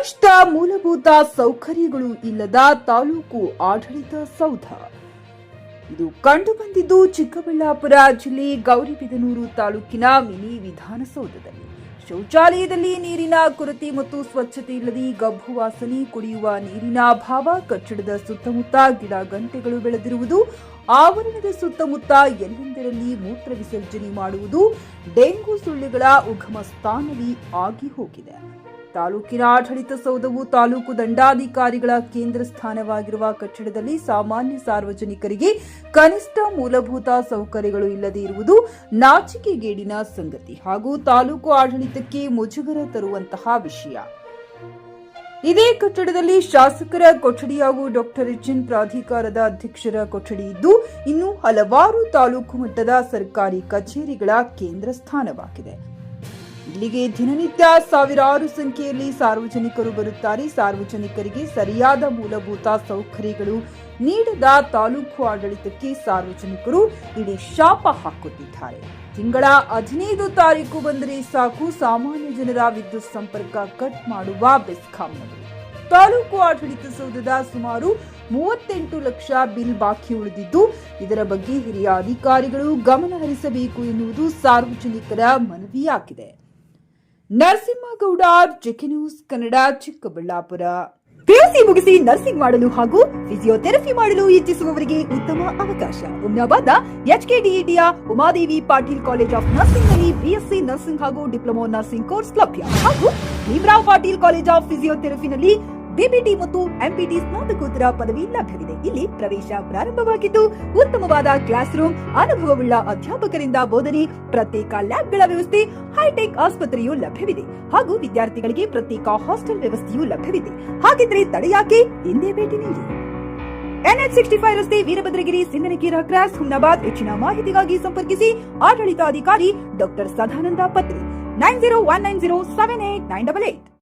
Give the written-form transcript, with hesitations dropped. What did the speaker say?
ಕನಿಷ್ಠ ಮೂಲಭೂತ ಸೌಕರ್ಯಗಳು ಇಲ್ಲದ ತಾಲೂಕು ಆಡಳಿತ ಸೌಧ. ಇದು ಕಂಡುಬಂದಿದ್ದು ಚಿಕ್ಕಬಳ್ಳಾಪುರ ಜಿಲ್ಲೆ ಗೌರಿಬಿದನೂರು ತಾಲೂಕಿನ ಮಿನಿ ವಿಧಾನಸೌಧದಲ್ಲಿ. ಶೌಚಾಲಯದಲ್ಲಿ ನೀರಿನ ಕೊರತೆ ಮತ್ತು ಸ್ವಚ್ಛತೆ ಇಲ್ಲದೆ ಗಬ್ಬು ವಾಸನೆ, ಕುಡಿಯುವ ನೀರಿನ ಅಭಾವ, ಕಟ್ಟಡದ ಸುತ್ತಮುತ್ತ ಗಿಡ ಗಂಟೆಗಳು ಬೆಳೆದಿರುವುದು, ಆವರಣದ ಸುತ್ತಮುತ್ತ ಎಲ್ಲೆಂದರಲ್ಲಿ ಮೂತ್ರ ವಿಸರ್ಜನೆ ಮಾಡುವುದು ಡೆಂಗು ಸೊಳ್ಳೆಗಳ ಉಗಮ ಸ್ಥಾನವೇ ಆಗಿ ಹೋಗಿದೆ. ತಾಲೂಕಿನ ಆಡಳಿತ ಸೌಧವು ತಾಲೂಕು ದಂಡಾಧಿಕಾರಿಗಳ ಕೇಂದ್ರ ಸ್ಥಾನವಾಗಿರುವ ಕಟ್ಟಡದಲ್ಲಿ ಸಾಮಾನ್ಯ ಸಾರ್ವಜನಿಕರಿಗೆ ಕನಿಷ್ಠ ಮೂಲಭೂತ ಸೌಕರ್ಯಗಳು ಇಲ್ಲದೆ ಇರುವುದು ನಾಚಿಕೆಗೇಡಿನ ಸಂಗತಿ ಹಾಗೂ ತಾಲೂಕು ಆಡಳಿತಕ್ಕೆ ಮುಜುಗರ ತರುವಂತಹ ವಿಷಯ. ಇದೇ ಕಟ್ಟಡದಲ್ಲಿ ಶಾಸಕರ ಕೊಠಡಿ ಹಾಗೂ ಡಾಕ್ಟರ್ ಎಚ್ಎನ್ ಪ್ರಾಧಿಕಾರದ ಅಧ್ಯಕ್ಷರ ಕೊಠಡಿ ಇದ್ದು, ಇನ್ನು ಹಲವಾರು ತಾಲೂಕು ಮಟ್ಟದ ಸರ್ಕಾರಿ ಕಚೇರಿಗಳ ಕೇಂದ್ರ ಸ್ಥಾನವಾಗಿದೆ. ಇಲ್ಲಿಗೆ ದಿನನಿತ್ಯ ಸಾವಿರಾರು ಸಂಖ್ಯೆಯಲ್ಲಿ ಸಾರ್ವಜನಿಕರು ಬರುತ್ತಾರೆ. ಸಾರ್ವಜನಿಕರಿಗೆ ಸರಿಯಾದ ಮೂಲಭೂತ ಸೌಕರ್ಯಗಳು ನೀಡದ ತಾಲೂಕು ಆಡಳಿತಕ್ಕೆ ಸಾರ್ವಜನಿಕರು ಇಡೀ ಶಾಪ ಹಾಕುತ್ತಿದ್ದಾರೆ. ತಿಂಗಳ 15 ತಾರೀಕು ಬಂದರೆ ಸಾಕು, ಸಾಮಾನ್ಯ ಜನರ ವಿದ್ಯುತ್ ಸಂಪರ್ಕ ಕಟ್ ಮಾಡುವ ಬೆಸ್ಕಾಂನವರು. ತಾಲೂಕು ಆಡಳಿತ ಸೌಧದ ಸುಮಾರು 38 ಲಕ್ಷ ಬಿಲ್ ಬಾಕಿ ಉಳಿದಿದ್ದು, ಇದರ ಬಗ್ಗೆ ಹಿರಿಯ ಅಧಿಕಾರಿಗಳು ಗಮನ ಹರಿಸಬೇಕು ಎನ್ನುವುದು ಸಾರ್ವಜನಿಕರ ಮನವಿಯಾಗಿದೆ. Narasimhagowda, JK news Kannada, Chikkaballapur. PUC ಮುಗಿಸಿ ನರ್ಸಿಂಗ್ ಮಾಡಲು ಹಾಗೂ ಫಿಸಿಯೋಥೆರಪಿ ಮಾಡಲು ಇಚ್ಛಿಸುವವರಿಗೆ ಉತ್ತಮ ಅವಕಾಶ. ಹುಮ್ನಾಬಾದ್ನ ಎಚ್ಕೆಡಿಇಟಿಯ Umadevi Patil college of nursing ನಲ್ಲಿ ಬಿಎಸ್ಸಿ ನರ್ಸಿಂಗ್ ಹಾಗೂ ಡಿಪ್ಲೊಮಾ ನರ್ಸಿಂಗ್ ಕೋರ್ಸ್ ಲಭ್ಯ ಹಾಗೂ ಭೀಮರಾವ್ ಪಾಟೀಲ್ ಕಾಲೇಜ್ ಆಫ್ ಫಿಸಿಯೋಥೆರಪಿನಲ್ಲಿ ಬಿಬಿಟಿ ಮತ್ತು ಎಂಪಿಟಿ ಸ್ನಾತಕೋತ್ತರ ಪದವಿ ಲಭ್ಯವಿದೆ. ಇಲ್ಲಿ ಪ್ರವೇಶ ಪ್ರಾರಂಭವಾಗಿದ್ದು, ಉತ್ತಮವಾದ ಕ್ಲಾಸ್ ರೂಮ್, ಅನುಭವವುಳ್ಳ ಅಧ್ಯಾಪಕರಿಂದ ಬೋಧನೆ, ಪ್ರತ್ಯೇಕ ಲ್ಯಾಬ್ಗಳ ವ್ಯವಸ್ಥೆ, ಹೈಟೆಕ್ ಆಸ್ಪತ್ರೆಯೂ ಲಭ್ಯವಿದೆ ಹಾಗೂ ವಿದ್ಯಾರ್ಥಿಗಳಿಗೆ ಪ್ರತ್ಯೇಕ ಹಾಸ್ಟೆಲ್ ವ್ಯವಸ್ಥೆಯೂ ಲಭ್ಯವಿದೆ. ಹಾಗಿದ್ರೆ ತಡೆಯಾಕೆ, ಹಿಂದೆ ಭೇಟಿ ನೀಡಿ. NH65 ರಸ್ತೆ, ವೀರಭದ್ರಗಿರಿ, ಸಿಂಗನಕೀರ ಕ್ರಾಸ್, ಹುಮ್ನಾಬಾದ್. ಹೆಚ್ಚಿನ ಮಾಹಿತಿಗಾಗಿ ಸಂಪರ್ಕಿಸಿ ಆಡಳಿತಾಧಿಕಾರಿ ಡಾಕ್ಟರ್ ಸದಾನಂದ ಪತ್ರಿ 9019078988.